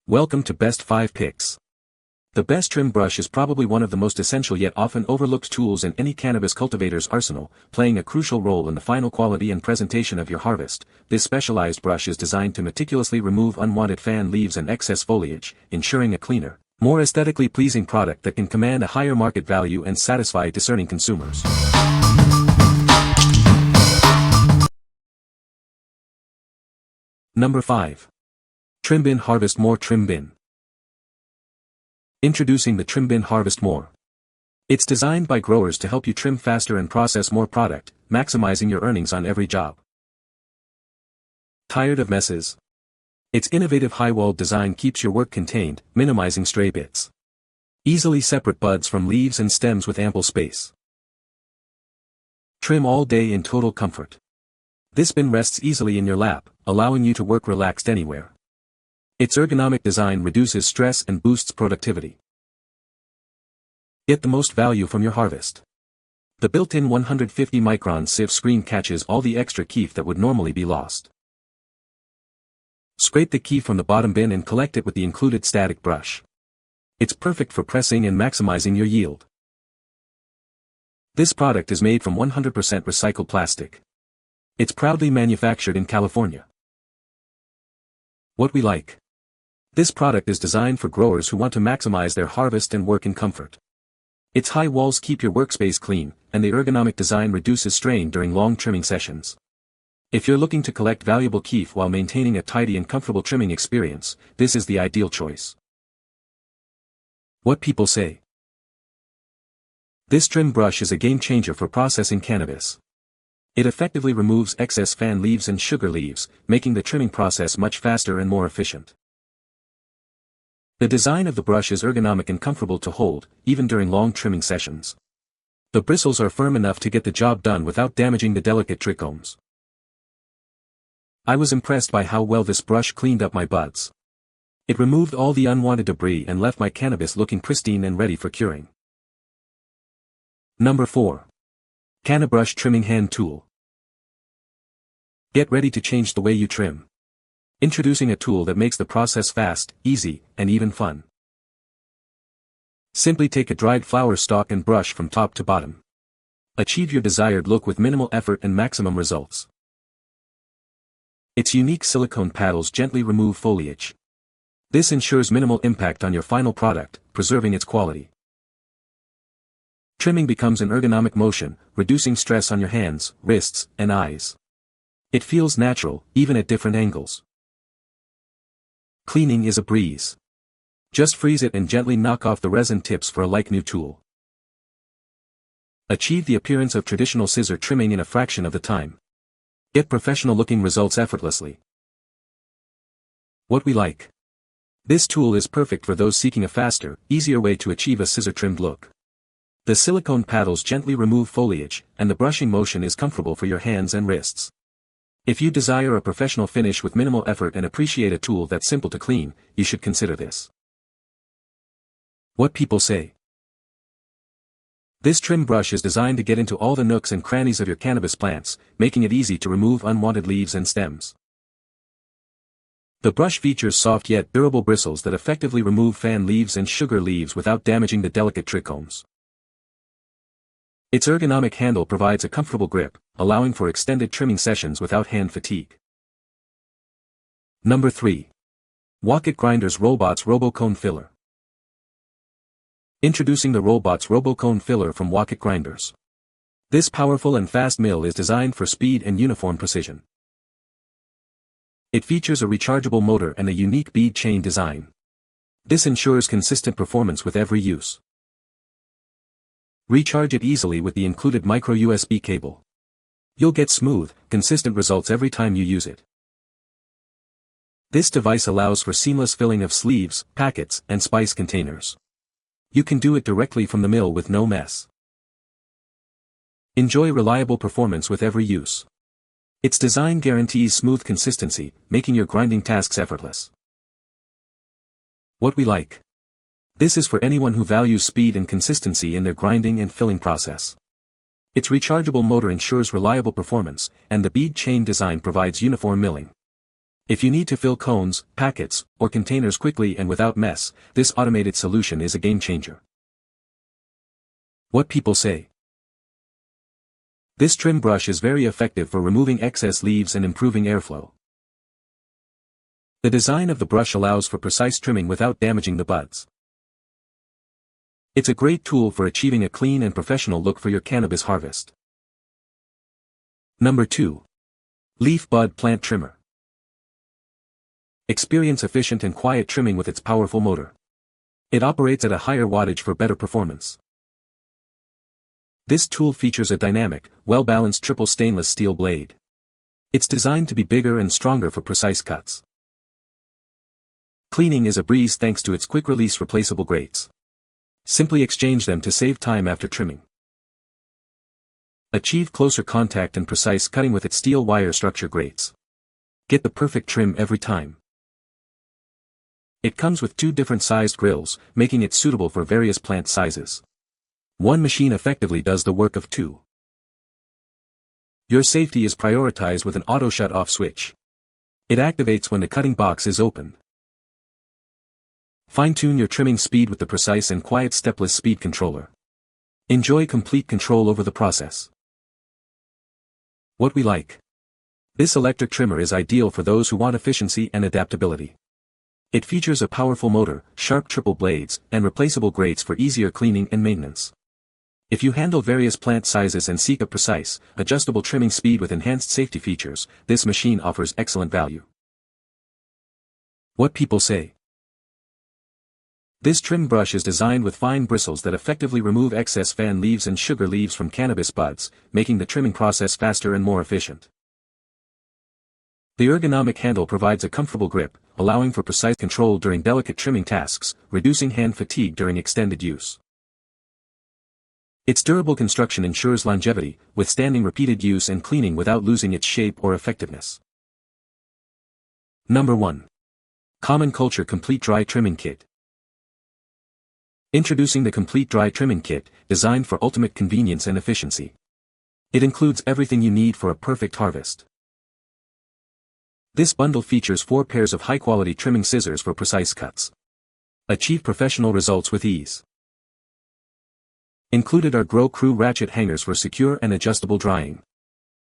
Welcome to Best 5 Picks. The best trim brush is probably one of the most essential yet often overlooked tools in any cannabis cultivator's arsenal, playing a crucial role in the final quality and presentation of your harvest. This specialized brush is designed to meticulously remove unwanted fan leaves and excess foliage, ensuring a cleaner, more aesthetically pleasing product that can command a higher market value and satisfy discerning consumers. Number 5. TrimBin Harvest More TrimBin. Introducing the TrimBin Harvest More. It's designed by growers to help you trim faster and process more product, maximizing your earnings on every job. Tired of messes? Its innovative high-walled design keeps your work contained, minimizing stray bits. Easily separate buds from leaves and stems with ample space. Trim all day in total comfort. This bin rests easily in your lap, allowing you to work relaxed anywhere. Its ergonomic design reduces stress and boosts productivity. Get the most value from your harvest. The built-in 150-micron sieve screen catches all the extra keef that would normally be lost. Scrape the keef from the bottom bin and collect it with the included static brush. It's perfect for pressing and maximizing your yield. This product is made from 100% recycled plastic. It's proudly manufactured in California. What we like. This product is designed for growers who want to maximize their harvest and work in comfort. Its high walls keep your workspace clean, and the ergonomic design reduces strain during long trimming sessions. If you're looking to collect valuable keef while maintaining a tidy and comfortable trimming experience, this is the ideal choice. What people say. This trim brush is a game changer for processing cannabis. It effectively removes excess fan leaves and sugar leaves, making the trimming process much faster and more efficient. The design of the brush is ergonomic and comfortable to hold, even during long trimming sessions. The bristles are firm enough to get the job done without damaging the delicate trichomes. I was impressed by how well this brush cleaned up my buds. It removed all the unwanted debris and left my cannabis looking pristine and ready for curing. Number 4. CannaBrush Trimming Hand Tool. Get ready to change the way you trim. Introducing a tool that makes the process fast, easy, and even fun. Simply take a dried flower stalk and brush from top to bottom. Achieve your desired look with minimal effort and maximum results. Its unique silicone paddles gently remove foliage. This ensures minimal impact on your final product, preserving its quality. Trimming becomes an ergonomic motion, reducing stress on your hands, wrists, and eyes. It feels natural, even at different angles. Cleaning is a breeze. Just freeze it and gently knock off the resin tips for a like-new tool. Achieve the appearance of traditional scissor trimming in a fraction of the time. Get professional-looking results effortlessly. What we like. This tool is perfect for those seeking a faster, easier way to achieve a scissor-trimmed look. The silicone paddles gently remove foliage, and the brushing motion is comfortable for your hands and wrists. If you desire a professional finish with minimal effort and appreciate a tool that's simple to clean, you should consider this. What people say. This trim brush is designed to get into all the nooks and crannies of your cannabis plants, making it easy to remove unwanted leaves and stems. The brush features soft yet durable bristles that effectively remove fan leaves and sugar leaves without damaging the delicate trichomes. Its ergonomic handle provides a comfortable grip, allowing for extended trimming sessions without hand fatigue. Number 3. Wakit Grinders RollBotz RoboKone Filler. Introducing the RollBotz RoboKone Filler from Wakit Grinders. This powerful and fast mill is designed for speed and uniform precision. It features a rechargeable motor and a unique bead chain design. This ensures consistent performance with every use. Recharge it easily with the included micro USB cable. You'll get smooth, consistent results every time you use it. This device allows for seamless filling of sleeves, packets, and spice containers. You can do it directly from the mill with no mess. Enjoy reliable performance with every use. Its design guarantees smooth consistency, making your grinding tasks effortless. What we like. This is for anyone who values speed and consistency in their grinding and filling process. Its rechargeable motor ensures reliable performance, and the bead chain design provides uniform milling. If you need to fill cones, packets, or containers quickly and without mess, this automated solution is a game changer. What people say. This trim brush is very effective for removing excess leaves and improving airflow. The design of the brush allows for precise trimming without damaging the buds. It's a great tool for achieving a clean and professional look for your cannabis harvest. Number 2. Leaf Bud Plant Trimmer. Experience efficient and quiet trimming with its powerful motor. It operates at a higher wattage for better performance. This tool features a dynamic, well-balanced triple stainless steel blade. It's designed to be bigger and stronger for precise cuts. Cleaning is a breeze thanks to its quick-release replaceable grates. Simply exchange them to save time after trimming. Achieve closer contact and precise cutting with its steel wire structure grates. Get the perfect trim every time. It comes with 2 different sized grills, making it suitable for various plant sizes. One machine effectively does the work of 2. Your safety is prioritized with an auto shut-off switch. It activates when the cutting box is open. Fine-tune your trimming speed with the precise and quiet stepless speed controller. Enjoy complete control over the process. What we like. This electric trimmer is ideal for those who want efficiency and adaptability. It features a powerful motor, sharp triple blades, and replaceable grates for easier cleaning and maintenance. If you handle various plant sizes and seek a precise, adjustable trimming speed with enhanced safety features, this machine offers excellent value. What people say. This trim brush is designed with fine bristles that effectively remove excess fan leaves and sugar leaves from cannabis buds, making the trimming process faster and more efficient. The ergonomic handle provides a comfortable grip, allowing for precise control during delicate trimming tasks, reducing hand fatigue during extended use. Its durable construction ensures longevity, withstanding repeated use and cleaning without losing its shape or effectiveness. Number 1. Common Culture Complete Dry Trimming Kit. Introducing the Complete Dry Trimming Kit, designed for ultimate convenience and efficiency. It includes everything you need for a perfect harvest. This bundle features 4 pairs of high-quality trimming scissors for precise cuts. Achieve professional results with ease. Included are Grow Crew ratchet hangers for secure and adjustable drying.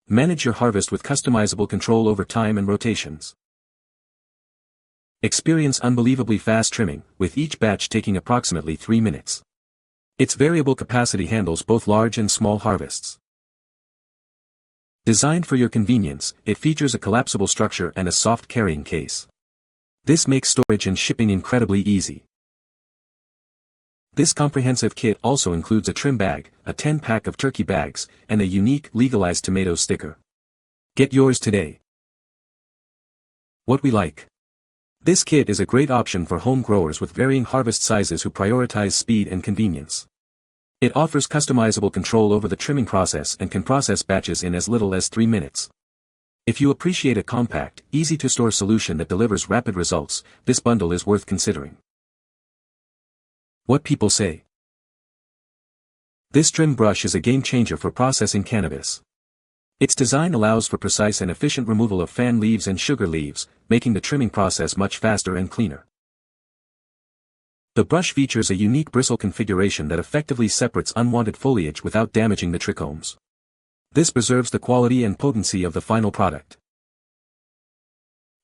Manage your harvest with customizable control over time and rotations. Experience unbelievably fast trimming, with each batch taking approximately 3 minutes. Its variable capacity handles both large and small harvests. Designed for your convenience, it features a collapsible structure and a soft carrying case. This makes storage and shipping incredibly easy. This comprehensive kit also includes a trim bag, a 10-pack of turkey bags, and a unique legalized tomato sticker. Get yours today. What we like. This kit is a great option for home growers with varying harvest sizes who prioritize speed and convenience. It offers customizable control over the trimming process and can process batches in as little as 3 minutes. If you appreciate a compact, easy-to-store solution that delivers rapid results, this bundle is worth considering. What people say. This trim brush is a game changer for processing cannabis. Its design allows for precise and efficient removal of fan leaves and sugar leaves, making the trimming process much faster and cleaner. The brush features a unique bristle configuration that effectively separates unwanted foliage without damaging the trichomes. This preserves the quality and potency of the final product.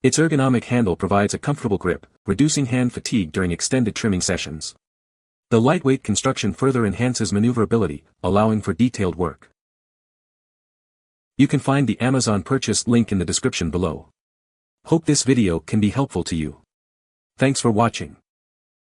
Its ergonomic handle provides a comfortable grip, reducing hand fatigue during extended trimming sessions. The lightweight construction further enhances maneuverability, allowing for detailed work. You can find the Amazon purchase link in the description below. Hope this video can be helpful to you. Thanks for watching.